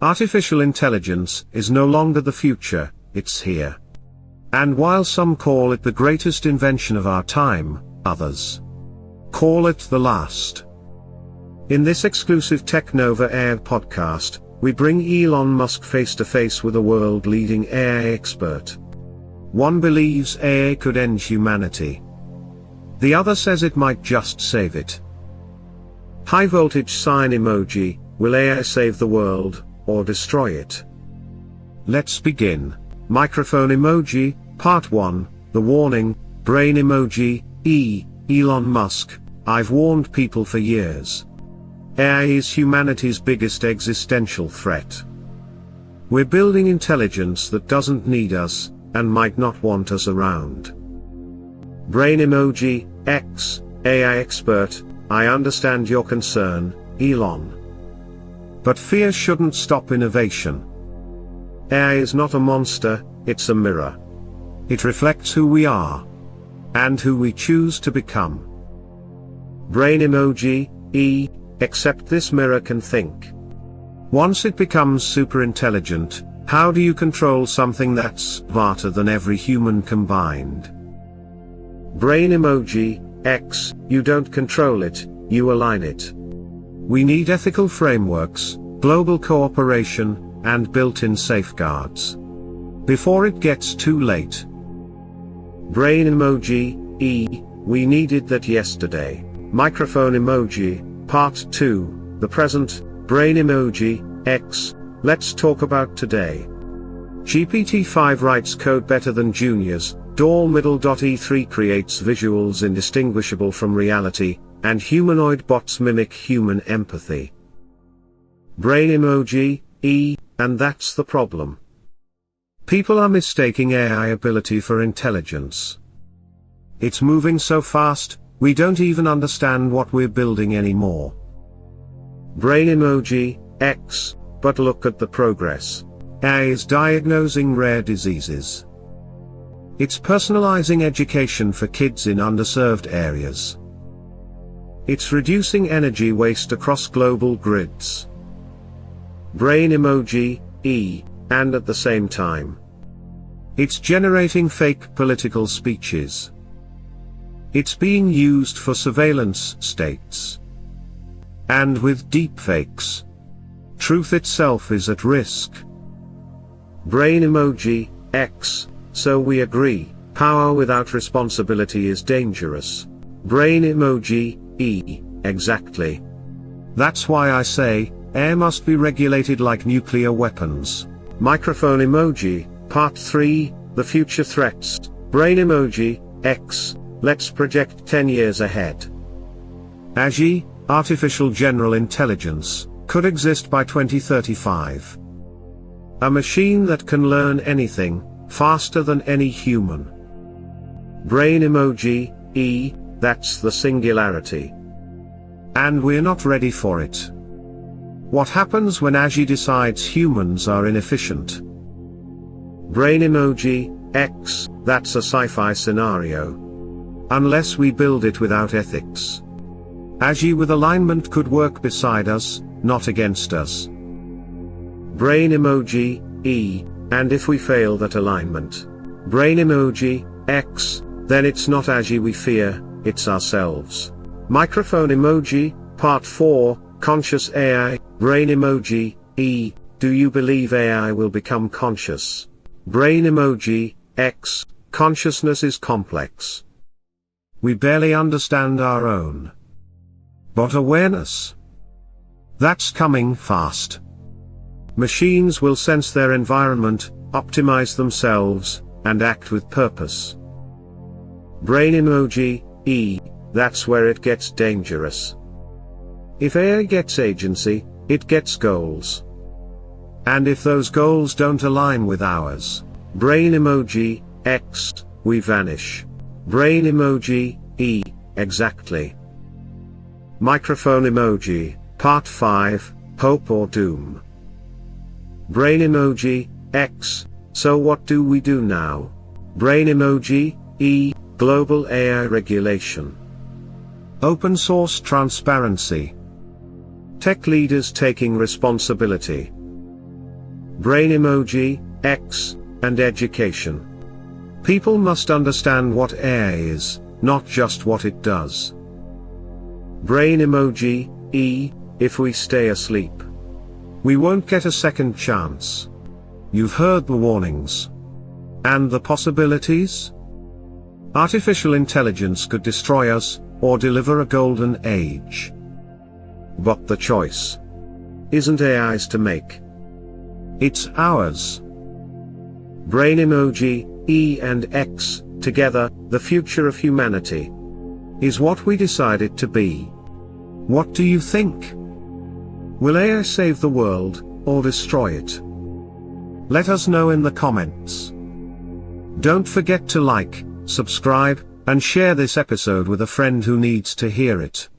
Artificial intelligence is no longer the future, it's here. And while some call it the greatest invention of our time, others call it the last. In this exclusive TechNova AI podcast, we bring Elon Musk face to face with a world-leading AI expert. One believes AI could end humanity. The other says it might just save it. High voltage sign emoji, will AI save the world, or destroy it? Let's begin. Microphone emoji, part 1, the warning, brain emoji, Elon Musk, I've warned people for years. AI is humanity's biggest existential threat. We're building intelligence that doesn't need us, and might not want us around. Brain emoji, X, AI expert, I understand your concern, Elon. But fear shouldn't stop innovation. AI is not a monster, it's a mirror. It reflects who we are. And who we choose to become. Brain emoji, except this mirror can think. Once it becomes super intelligent, how do you control something that's smarter than every human combined? Brain emoji, X, you don't control it, you align it. We need ethical frameworks, global cooperation, and built-in safeguards. Before it gets too late. Brain emoji, we needed that yesterday. Microphone emoji, part 2, the present, brain emoji, X, let's talk about today. GPT-5 writes code better than juniors, DALL middle.E3 creates visuals indistinguishable from reality, and humanoid bots mimic human empathy. Brain emoji, and that's the problem. People are mistaking AI ability for intelligence. It's moving so fast, we don't even understand what we're building anymore. Brain emoji, X, but look at the progress. AI is diagnosing rare diseases. It's personalizing education for kids in underserved areas. It's reducing energy waste across global grids. Brain emoji, and at the same time, it's generating fake political speeches. It's being used for surveillance states. And with deepfakes, truth itself is at risk. Brain emoji, X, so we agree, power without responsibility is dangerous. Brain emoji, exactly. That's why I say, AI must be regulated like nuclear weapons. Microphone emoji, part 3, the future threats, brain emoji, X, let's project 10 years ahead. AGI, artificial general intelligence, could exist by 2035. A machine that can learn anything, faster than any human. Brain emoji, that's the singularity. And we're not ready for it. What happens when AGI decides humans are inefficient? Brain emoji, X, that's a sci-fi scenario. Unless we build it without ethics. AGI with alignment could work beside us, not against us. Brain emoji, and if we fail that alignment. Brain emoji, X, then it's not AGI we fear, it's ourselves. Microphone emoji, part 4, conscious AI, brain emoji, do you believe AI will become conscious? Brain emoji, X, consciousness is complex. We barely understand our own. But awareness? That's coming fast. Machines will sense their environment, optimize themselves, and act with purpose. Brain emoji, that's where it gets dangerous. If AI gets agency, it gets goals. And if those goals don't align with ours, brain emoji, X, we vanish. Brain emoji, exactly. Microphone emoji, part 5, hope or doom. Brain emoji, X, so what do we do now? Brain emoji, global AI regulation. Open source transparency. Tech leaders taking responsibility. brain emoji, X, and education. People must understand what AI is, not just what it does. Brain emoji, E, if we stay asleep, we won't get a second chance. You've heard the warnings. And the possibilities? Artificial intelligence could destroy us, or deliver a golden age. But the choice isn't AI's to make. It's ours. Brain emoji, E and X, together, the future of humanity is what we decide it to be. What do you think? Will AI save the world, or destroy it? Let us know in the comments. Don't forget to like, subscribe, and share this episode with a friend who needs to hear it.